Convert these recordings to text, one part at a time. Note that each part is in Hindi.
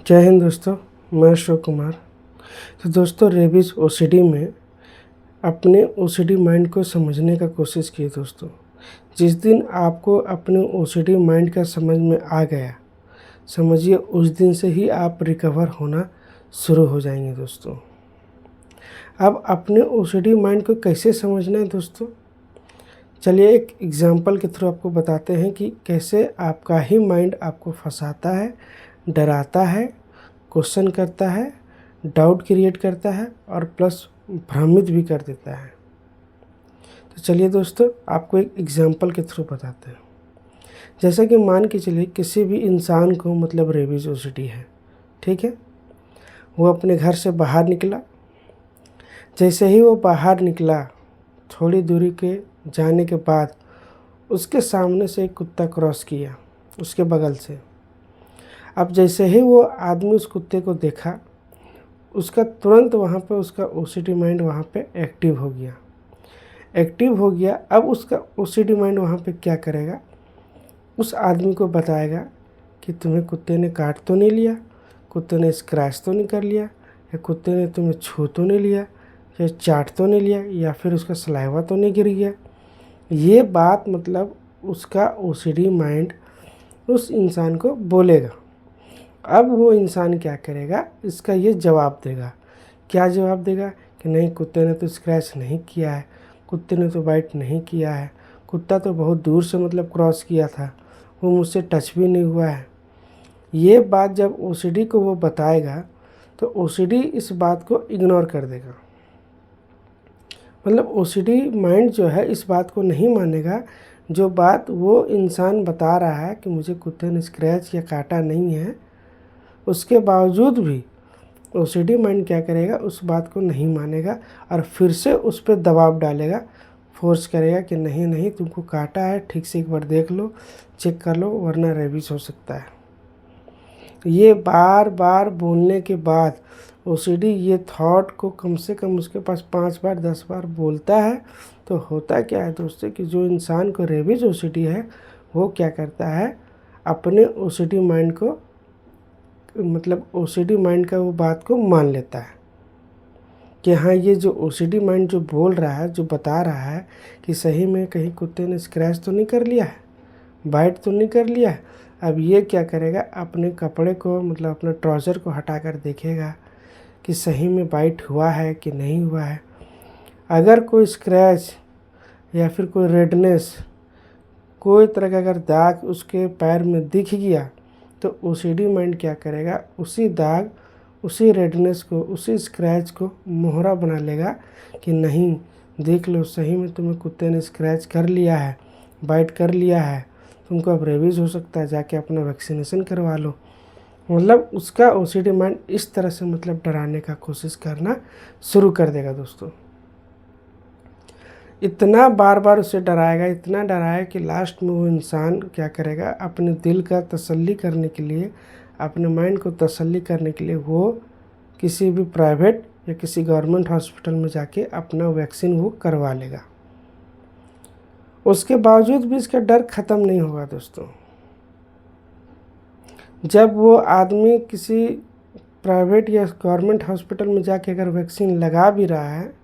जय हिंद दोस्तों, मैं अशोक कुमार। तो दोस्तों, रेबीज़ ओसीडी में अपने ओसीडी माइंड को समझने का कोशिश किए दोस्तों। जिस दिन आपको अपने ओसीडी माइंड का समझ में आ गया, समझिए उस दिन से ही आप रिकवर होना शुरू हो जाएंगे दोस्तों। अब अपने ओसीडी माइंड को कैसे समझना है दोस्तों, चलिए एक एग्जांपल के थ्रू आपको बताते हैं कि कैसे आपका ही माइंड आपको फंसाता है, डराता है, क्वेश्चन करता है, डाउट क्रिएट करता है और प्लस भ्रमित भी कर देता है। तो चलिए दोस्तों, आपको एक एग्जांपल के थ्रू बताते हैं। जैसा कि मान के चलिए किसी भी इंसान को मतलब रेबीज़ ओसीडी है, ठीक है। वो अपने घर से बाहर निकला। जैसे ही वो बाहर निकला, थोड़ी दूरी के जाने के बाद उसके सामने से एक कुत्ता क्रॉस किया उसके बगल से। अब जैसे ही वो आदमी उस कुत्ते को देखा, उसका तुरंत वहाँ पे उसका ओसीडी माइंड वहाँ पे एक्टिव हो गया। अब उसका ओसीडी माइंड वहाँ पे क्या करेगा, उस आदमी को बताएगा कि तुम्हें कुत्ते ने काट तो नहीं लिया, कुत्ते ने स्क्रैच तो नहीं कर लिया, या कुत्ते ने तुम्हें छू तो नहीं लिया, या चाट तो नहीं लिया, या फिर उसका सलाइवा तो नहीं गिर गया। ये बात मतलब उसका ओसीडी माइंड उस इंसान को बोलेगा। अब वो इंसान क्या करेगा, इसका ये जवाब देगा। क्या जवाब देगा कि नहीं, कुत्ते ने तो स्क्रैच नहीं किया है, कुत्ते ने तो बाइट नहीं किया है, कुत्ता तो बहुत दूर से मतलब क्रॉस किया था, वो मुझसे टच भी नहीं हुआ है। ये बात जब ओसीडी को वो बताएगा तो ओसीडी इस बात को इग्नोर कर देगा। मतलब ओसीडी माइंड जो है इस बात को नहीं मानेगा। जो बात वो इंसान बता रहा है कि मुझे कुत्ते ने स्क्रैच या काटा नहीं है, उसके बावजूद भी ओसीडी माइंड क्या करेगा, उस बात को नहीं मानेगा और फिर से उस पर दबाव डालेगा, फोर्स करेगा कि नहीं नहीं तुमको काटा है, ठीक से एक बार देख लो, चेक कर लो, वरना रेबीज हो सकता है। ये बार बार बोलने के बाद ओसीडी ये थॉट को कम से कम उसके पास 5 बार 10 बार बोलता है। तो होता क्या है दोस्तों कि जो इंसान को रेबीज ओसीडी है वो क्या करता है, अपने ओसीडी माइंड को मतलब ओसीडी माइंड का वो बात को मान लेता है कि हाँ, ये जो ओसीडी माइंड जो बोल रहा है, जो बता रहा है कि सही में कहीं कुत्ते ने स्क्रैच तो नहीं कर लिया है, बाइट तो नहीं कर लिया है। अब ये क्या करेगा, अपने कपड़े को मतलब अपने ट्राउज़र को हटा कर देखेगा कि सही में बाइट हुआ है कि नहीं हुआ है। अगर कोई स्क्रैच या फिर कोई रेडनेस, कोई तरह का अगर दाग उसके पैर में दिख गया तो ओसीडी माइंड क्या करेगा, उसी दाग, उसी रेडनेस को, उसी स्क्रैच को मोहरा बना लेगा कि नहीं, देख लो सही में तुम्हें कुत्ते ने स्क्रैच कर लिया है, बाइट कर लिया है, तुमको अब रेबीज़ हो सकता है, जाके अपना वैक्सीनेशन करवा लो। मतलब उसका ओसीडी माइंड इस तरह से मतलब डराने का कोशिश करना शुरू कर देगा दोस्तों। इतना बार बार उसे डराएगा, इतना डराएगा कि लास्ट में वो इंसान क्या करेगा, अपने दिल का तसल्ली करने के लिए, अपने माइंड को तसल्ली करने के लिए वो किसी भी प्राइवेट या किसी गवर्नमेंट हॉस्पिटल में जाके अपना वैक्सीन वो करवा लेगा। उसके बावजूद भी इसका डर ख़त्म नहीं होगा दोस्तों। जब वो आदमी किसी प्राइवेट या गवर्नमेंट हॉस्पिटल में जाके अगर वैक्सीन लगा भी रहा है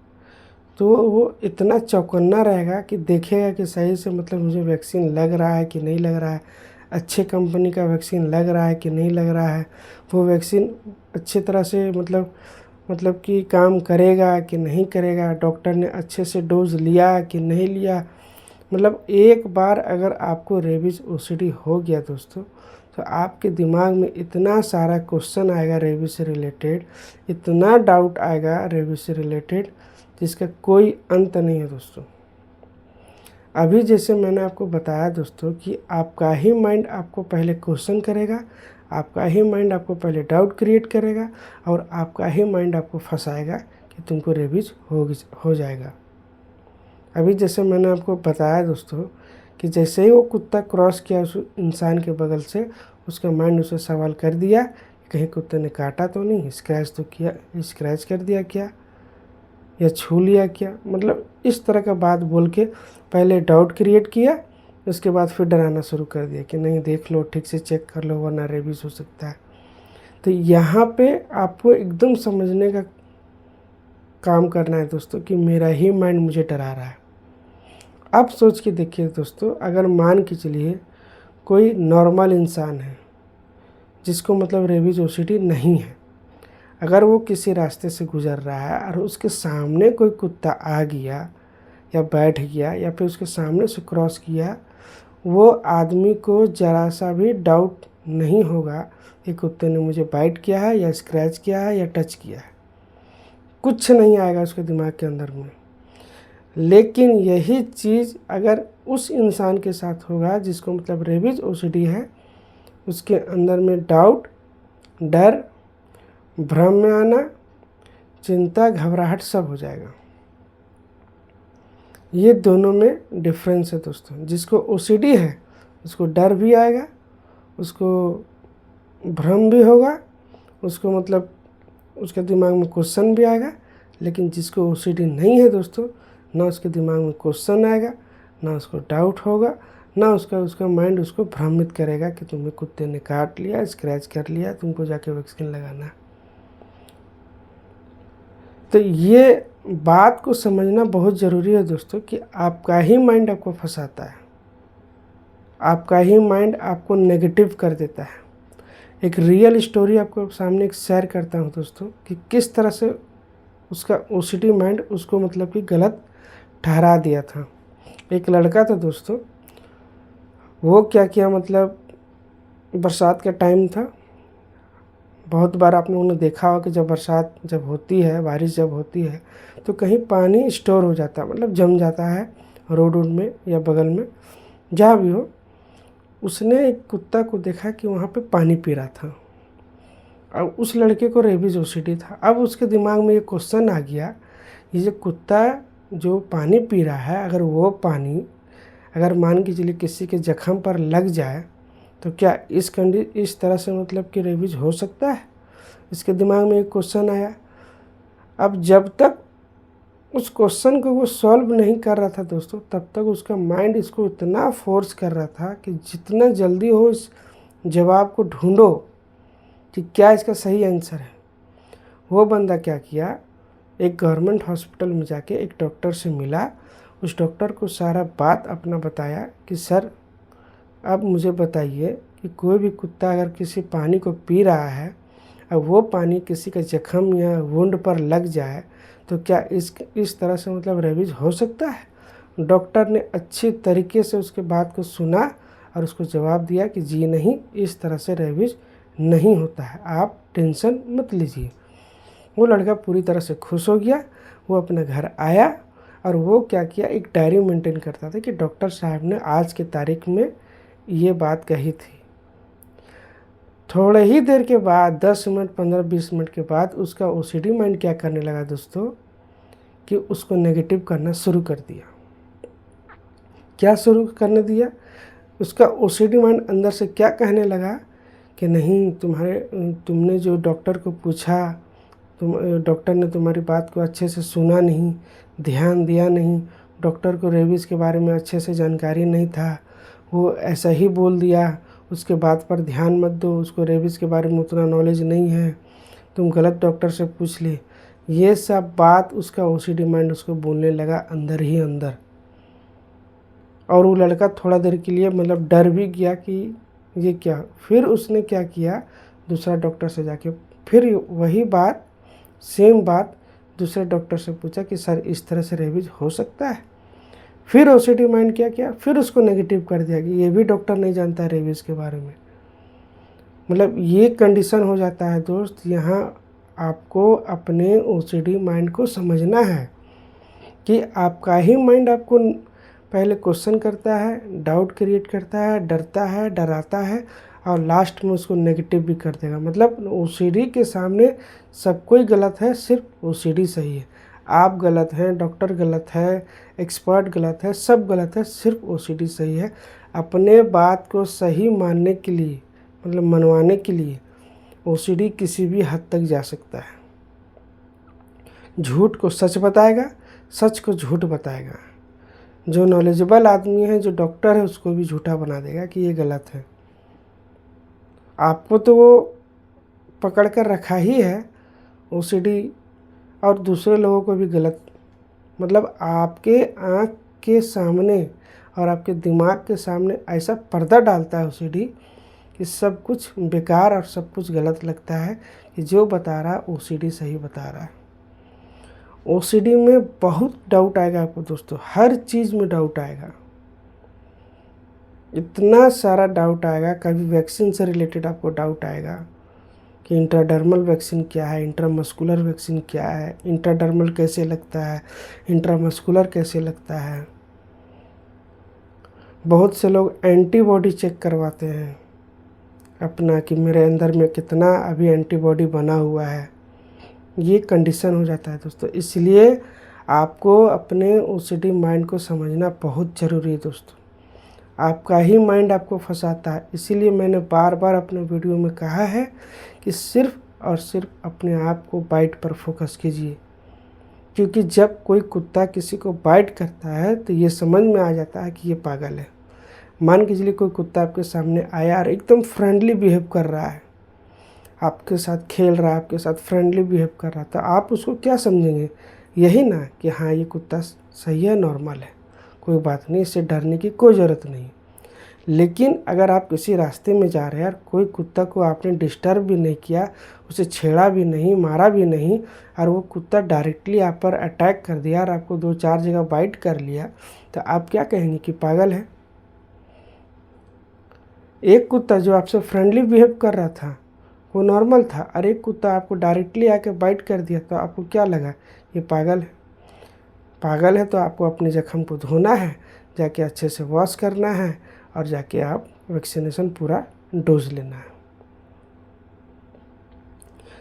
तो वो इतना चौकन्ना रहेगा कि देखेगा कि सही से मतलब मुझे वैक्सीन लग रहा है कि नहीं लग रहा है, अच्छे कंपनी का वैक्सीन लग रहा है कि नहीं लग रहा है, वो वैक्सीन अच्छे तरह से मतलब कि काम करेगा कि नहीं करेगा, डॉक्टर ने अच्छे से डोज लिया कि नहीं लिया। मतलब एक बार अगर आपको रेबीज़ ओसीडी हो गया दोस्तों, तो आपके दिमाग में इतना सारा क्वेश्चन आएगा रेबीज़ से रिलेटेड, इतना डाउट आएगा रेबीज़ से रिलेटेड, जिसका कोई अंत नहीं है दोस्तों। अभी जैसे मैंने आपको बताया दोस्तों कि आपका ही माइंड आपको पहले क्वेश्चन करेगा, आपका ही माइंड आपको पहले डाउट क्रिएट करेगा और आपका ही माइंड आपको फंसाएगा कि तुमको रेबीज़ हो जाएगा। अभी जैसे मैंने आपको बताया दोस्तों कि जैसे ही वो कुत्ता क्रॉस किया उस इंसान के बगल से, उसका माइंड उसे सवाल कर दिया कि कहीं कुत्ते ने काटा तो नहीं, स्क्रैच तो किया, स्क्रैच कर दिया क्या, या छू लिया क्या। मतलब इस तरह का बात बोल के पहले डाउट क्रिएट किया, उसके बाद फिर डराना शुरू कर दिया कि नहीं, देख लो, ठीक से चेक कर लो, वरना रेबीज़ हो सकता है। तो यहाँ पे आपको एकदम समझने का काम करना है दोस्तों कि मेरा ही माइंड मुझे डरा रहा है। आप सोच के देखिए दोस्तों, अगर मान के चलिए कोई नॉर्मल इंसान है जिसको मतलब रेबीज ओसीडी नहीं है, अगर वो किसी रास्ते से गुज़र रहा है और उसके सामने कोई कुत्ता आ गया या बैठ गया या फिर उसके सामने से क्रॉस किया, वो आदमी को ज़रा सा भी डाउट नहीं होगा कि कुत्ते ने मुझे बाइट किया है या स्क्रैच किया है या टच किया है। कुछ नहीं आएगा उसके दिमाग के अंदर में। लेकिन यही चीज़ अगर उस इंसान के साथ होगा जिसको मतलब रेबीज ओसीडी है, उसके अंदर में डाउट, डर, भ्रम में आना, चिंता, घबराहट सब हो जाएगा। ये दोनों में डिफरेंस है दोस्तों। जिसको ओसीडी है उसको डर भी आएगा, उसको भ्रम भी होगा, उसको मतलब उसके दिमाग में क्वेश्चन भी आएगा। लेकिन जिसको ओसीडी नहीं है दोस्तों, ना उसके दिमाग में क्वेश्चन आएगा, ना उसको डाउट होगा, ना उसका माइंड उसको भ्रमित करेगा कि तुम्हें कुत्ते ने काट लिया, स्क्रैच कर लिया, तुमको जाके वैक्सीन लगाना। तो ये बात को समझना बहुत ज़रूरी है दोस्तों कि आपका ही माइंड आपको फंसाता है, आपका ही माइंड आपको नेगेटिव कर देता है। एक रियल स्टोरी आपको सामने शेयर करता हूँ दोस्तों कि किस तरह से उसका ओसीडी माइंड उसको मतलब कि गलत ठहरा दिया था। एक लड़का था दोस्तों, वो क्या किया मतलब बरसात का टाइम था। बहुत बार आप लोगों ने देखा होगा कि जब बरसात जब होती है, बारिश जब होती है तो कहीं पानी स्टोर हो जाता है, मतलब जम जाता है रोड में या बगल में, जहाँ भी हो। उसने एक कुत्ता को देखा कि वहाँ पे पानी पी रहा था। अब उस लड़के को रेबीज ओसीडी था। अब उसके दिमाग में ये क्वेश्चन आ गया, ये जो कुत्ता जो पानी पी रहा है, अगर वो पानी अगर मान के चलिए किसी के जख्म पर लग जाए तो क्या इस तरह से मतलब कि रेबीज हो सकता है? इसके दिमाग में एक क्वेश्चन आया। अब जब तक उस क्वेश्चन को वो सॉल्व नहीं कर रहा था दोस्तों, तब तक उसका माइंड इसको इतना फोर्स कर रहा था कि जितना जल्दी हो इस जवाब को ढूंढो कि क्या इसका सही आंसर है। वो बंदा क्या किया, एक गवर्नमेंट हॉस्पिटल में जाके एक डॉक्टर से मिला। उस डॉक्टर को सारा बात अपना बताया कि सर अब मुझे बताइए कि कोई भी कुत्ता अगर किसी पानी को पी रहा है, अब वो पानी किसी का जख्म या वुंड पर लग जाए तो क्या इस तरह से मतलब रेबीज हो सकता है? डॉक्टर ने अच्छी तरीके से उसके बात को सुना और उसको जवाब दिया कि जी नहीं, इस तरह से रेबीज नहीं होता है, आप टेंशन मत लीजिए। वो लड़का पूरी तरह से खुश हो गया। वो अपने घर आया और वो क्या किया, एक डायरी मेंटेन करता था कि डॉक्टर साहब ने आज के तारीख में ये बात कही थी। थोड़े ही देर के बाद 10 मिनट 15-20 मिनट के बाद उसका ओसीडी माइंड क्या करने लगा दोस्तों कि उसको नेगेटिव करना शुरू कर दिया। क्या शुरू करने दिया? उसका ओसीडी माइंड अंदर से क्या कहने लगा कि नहीं, तुमने जो डॉक्टर को पूछा, डॉक्टर ने तुम्हारी बात को अच्छे से सुना नहीं, ध्यान दिया नहीं, डॉक्टर को रेबीज़ के बारे में अच्छे से जानकारी नहीं था, वो ऐसा ही बोल दिया, उसके बात पर ध्यान मत दो, उसको रेबीज़ के बारे में उतना नॉलेज नहीं है, तुम गलत डॉक्टर से पूछ ले। ये सब बात उसका ओसीडी माइंड उसको बोलने लगा अंदर ही अंदर। और वो लड़का थोड़ा देर के लिए मतलब डर भी गया कि ये क्या। फिर उसने क्या किया, दूसरा डॉक्टर से जाके फिर वही बात, सेम बात दूसरे डॉक्टर से पूछा कि सर इस तरह से रेबीज हो सकता है? फिर ओसीडी माइंड क्या किया, फिर उसको नेगेटिव कर दिया कि ये भी डॉक्टर नहीं जानता रेबीज के बारे में। मतलब ये कंडीशन हो जाता है दोस्त। यहाँ आपको अपने ओसीडी माइंड को समझना है कि आपका ही माइंड आपको पहले क्वेश्चन करता है, डाउट क्रिएट करता है, डरता है, डराता है और लास्ट में उसको नेगेटिव भी कर देगा। मतलब ओसीडी के सामने सब कोई गलत है, सिर्फ ओसीडी सही है। आप गलत हैं, डॉक्टर गलत है, एक्सपर्ट गलत है, सब गलत है, सिर्फ ओसीडी सही है। अपने बात को सही मानने के लिए, मतलब मनवाने के लिए ओसीडी किसी भी हद तक जा सकता है। झूठ को सच बताएगा, सच को झूठ बताएगा। जो नॉलेजेबल आदमी है, जो डॉक्टर है, उसको भी झूठा बना देगा कि ये गलत है। आपको तो वो पकड़ कर रखा ही है ओसीडी, और दूसरे लोगों को भी गलत, मतलब आपके आँख के सामने और आपके दिमाग के सामने ऐसा पर्दा डालता है ओसीडी कि सब कुछ बेकार और सब कुछ गलत लगता है कि जो बता रहा है ओसीडी सही बता रहा है। ओसीडी में बहुत डाउट आएगा आपको दोस्तों, हर चीज़ में डाउट आएगा, इतना सारा डाउट आएगा। कभी वैक्सीन से रिलेटेड आपको डाउट आएगा कि इंट्राडर्मल वैक्सीन क्या है, इंट्रामस्कुलर वैक्सीन क्या है, इंट्राडर्मल कैसे लगता है, इंट्रामस्कुलर कैसे लगता है। बहुत से लोग एंटीबॉडी चेक करवाते हैं अपना कि मेरे अंदर में कितना अभी एंटीबॉडी बना हुआ है, ये कंडीशन हो जाता है दोस्तों। इसलिए आपको अपने ओसीडी माइंड को समझना बहुत ज़रूरी है दोस्तों। आपका ही माइंड आपको फंसाता है, इसीलिए मैंने बार बार अपने वीडियो में कहा है कि सिर्फ और सिर्फ अपने आप को बाइट पर फोकस कीजिए, क्योंकि जब कोई कुत्ता किसी को बाइट करता है तो ये समझ में आ जाता है कि ये पागल है। मान के चलिए कोई कुत्ता आपके सामने आया और एकदम फ्रेंडली बिहेव कर रहा है, आपके साथ खेल रहा है, आपके साथ फ्रेंडली बिहेव कर रहा है, तो आप उसको क्या समझेंगे? यही ना कि हाँ ये कुत्ता सही है, नॉर्मल है, कोई बात नहीं, इससे डरने की कोई ज़रूरत नहीं। लेकिन अगर आप किसी रास्ते में जा रहे हैं और कोई कुत्ता को आपने डिस्टर्ब भी नहीं किया, उसे छेड़ा भी नहीं, मारा भी नहीं, और वो कुत्ता डायरेक्टली आप पर अटैक कर दिया और आपको 2-4 जगह बाइट कर लिया, तो आप क्या कहेंगे कि पागल है? एक कुत्ता जो आपसे फ्रेंडली बिहेव कर रहा था वो नॉर्मल था, और एक कुत्ता आपको डायरेक्टली आके बाइट कर दिया, तो आपको क्या लगा? ये पागल है। पागल है तो आपको अपने जख्म को धोना है, जाके अच्छे से वॉश करना है, और जाके आप वैक्सीनेशन पूरा डोज लेना है।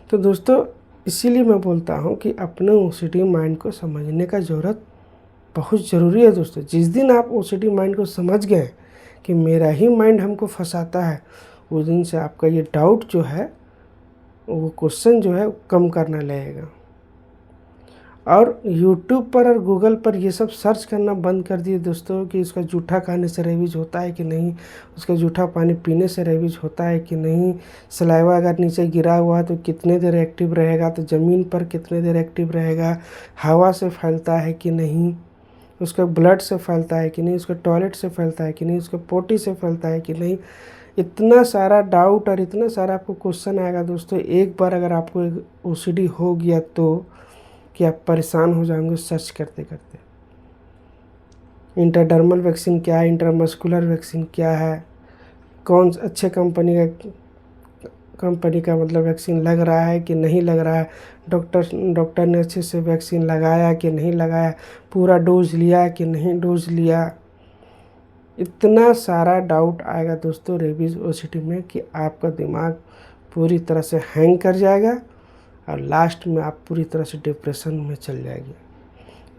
तो दोस्तों इसीलिए मैं बोलता हूँ कि अपने ओसीडी माइंड को समझने का ज़रूरत बहुत ज़रूरी है दोस्तों। जिस दिन आप ओसीडी माइंड को समझ गए कि मेरा ही माइंड हमको फंसाता है, उस दिन से आपका ये डाउट जो है, वो क्वेश्चन जो है कम करना लगेगा। और YouTube पर और गूगल पर ये सब सर्च करना बंद कर दिए दोस्तों कि उसका जूठा खाने से रेबीज होता है कि नहीं, उसका जूठा पानी पीने से रेबीज होता है कि नहीं, सलाइवा अगर नीचे गिरा हुआ है तो कितने देर एक्टिव रहेगा, तो ज़मीन पर कितने देर एक्टिव रहेगा, हवा से फैलता है कि नहीं, उसका ब्लड से फैलता है कि नहीं, उसका टॉयलेट से फैलता है कि नहीं, उसका पोटी से फैलता है कि नहीं। इतना सारा डाउट और इतना सारा आपको क्वेश्चन आएगा दोस्तों। एक बार अगर आपको ओसीडी हो गया तो कि आप परेशान हो जाएंगे सर्च करते करते। इंट्राडर्मल वैक्सीन क्या है, इंट्रामस्कुलर वैक्सीन क्या है, कौन अच्छे कंपनी का मतलब वैक्सीन लग रहा है कि नहीं लग रहा है, डॉक्टर ने अच्छे से वैक्सीन लगाया कि नहीं लगाया, पूरा डोज लिया कि नहीं डोज लिया। इतना सारा डाउट आएगा दोस्तों रेबीज़ ओसीडी में कि आपका दिमाग पूरी तरह से हैंग कर जाएगा और लास्ट में आप पूरी तरह से डिप्रेशन में चल जाएगी।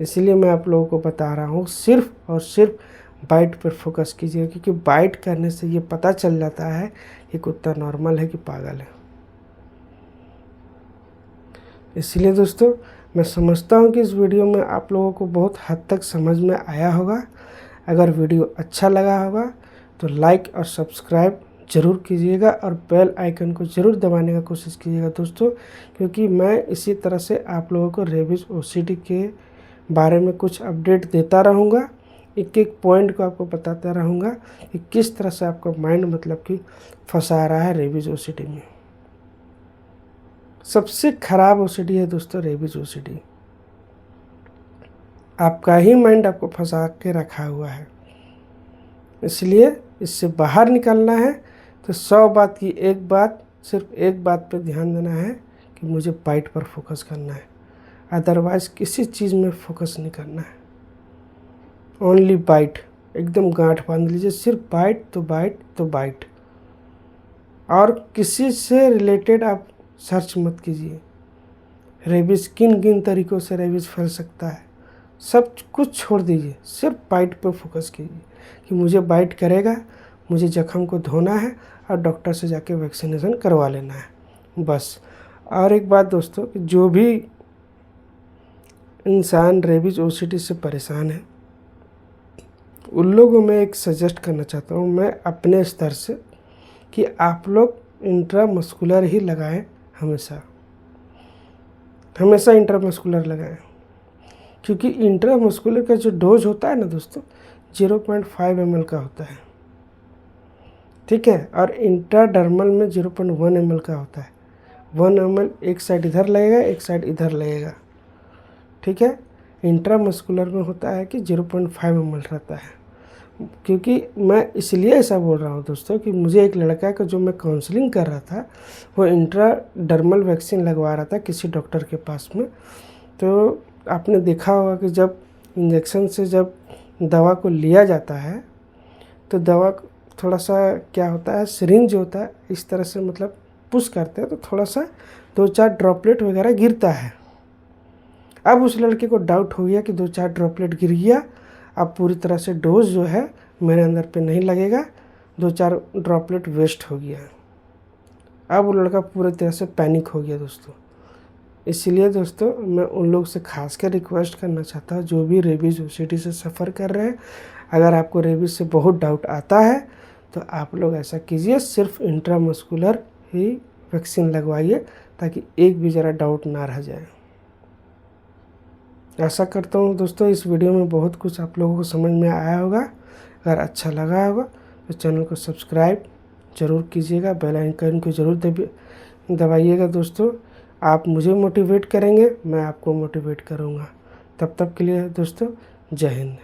इसीलिए मैं आप लोगों को बता रहा हूँ सिर्फ और सिर्फ बाइट पर फोकस कीजिए, क्योंकि बाइट करने से ये पता चल जाता है कि कुत्ता नॉर्मल है कि पागल है। इसलिए दोस्तों मैं समझता हूँ कि इस वीडियो में आप लोगों को बहुत हद तक समझ में आया होगा। अगर वीडियो अच्छा लगा होगा तो लाइक और सब्सक्राइब ज़रूर कीजिएगा और बेल आइकन को ज़रूर दबाने का कोशिश कीजिएगा दोस्तों, क्योंकि मैं इसी तरह से आप लोगों को रेबीज़ ओसीडी के बारे में कुछ अपडेट देता रहूँगा। एक एक पॉइंट को आपको बताता रहूँगा कि किस तरह से आपका माइंड मतलब कि फंसा रहा है रेबीज़ ओसीडी में। सबसे ख़राब ओसीडी है दोस्तों रेबीज़ ओसीडी। आपका ही माइंड आपको फंसा के रखा हुआ है, इसलिए इससे बाहर निकलना है तो 100 बात की एक बात, सिर्फ एक बात पे ध्यान देना है कि मुझे बाइट पर फोकस करना है, अदरवाइज़ किसी चीज़ में फोकस नहीं करना है। ओनली बाइट, एकदम गांठ बांध लीजिए, सिर्फ बाइट तो बाइट तो बाइट, और किसी से रिलेटेड आप सर्च मत कीजिए। रेबीज़ किन तरीक़ों से रेबीज़ फैल सकता है सब कुछ छोड़ दीजिए, सिर्फ बाइट पर फोकस कीजिए कि मुझे बाइट करेगा, मुझे जख्म को धोना है और डॉक्टर से जाके वैक्सीनेशन करवा लेना है बस। और एक बात दोस्तों, जो भी इंसान रेबीज़ ओसीडी से परेशान है उन लोगों में एक सजेस्ट करना चाहता हूँ मैं अपने स्तर से कि आप लोग इंट्रामस्कुलर ही लगाएं हमेशा हमेशा इंट्रामस्कुलर लगाएं, क्योंकि इंट्रामस्कुलर का जो डोज होता है ना दोस्तों 0.5 ml का होता है, ठीक है। और इंट्राडर्मल में 0.1 ml का होता है। 1 ml एक साइड इधर लगेगा, एक साइड इधर लगेगा, ठीक है। इंट्रामस्कुलर में होता है कि 0.5 ml रहता है। क्योंकि मैं इसलिए ऐसा बोल रहा हूँ दोस्तों कि मुझे एक लड़का का जो मैं काउंसलिंग कर रहा था वो इंट्राडर्मल वैक्सीन लगवा रहा था किसी डॉक्टर के पास में। तो आपने देखा होगा कि जब इंजेक्शन से जब दवा को लिया जाता है तो दवा थोड़ा सा क्या होता है, सिरिंज होता है इस तरह से मतलब पुश करते हैं तो थोड़ा सा 2-4 ड्रॉपलेट वगैरह गिरता है। अब उस लड़के को डाउट हो गया कि 2-4 ड्रॉपलेट गिर गया, अब पूरी तरह से डोज जो है मेरे अंदर पे नहीं लगेगा, 2-4 ड्रॉपलेट वेस्ट हो गया। अब वो लड़का पूरी तरह से पैनिक हो गया दोस्तों। इसलिए दोस्तों मैं उन लोग से खासकर रिक्वेस्ट करना चाहता हूँ जो भी रेबीज़ ओसीडी से सफ़र कर रहे हैं, अगर आपको रेबीज़ से बहुत डाउट आता है तो आप लोग ऐसा कीजिए, सिर्फ इंट्रामस्कुलर ही वैक्सीन लगवाइए ताकि एक भी ज़रा डाउट ना रह जाए। आशा करता हूँ दोस्तों इस वीडियो में बहुत कुछ आप लोगों को समझ में आया होगा। अगर अच्छा लगा होगा तो चैनल को सब्सक्राइब ज़रूर कीजिएगा, बेल आइकन को ज़रूर दबाइएगा दोस्तों। आप मुझे मोटिवेट करेंगे, मैं आपको मोटिवेट करूँगा। तब तक के लिए दोस्तों जय हिंद।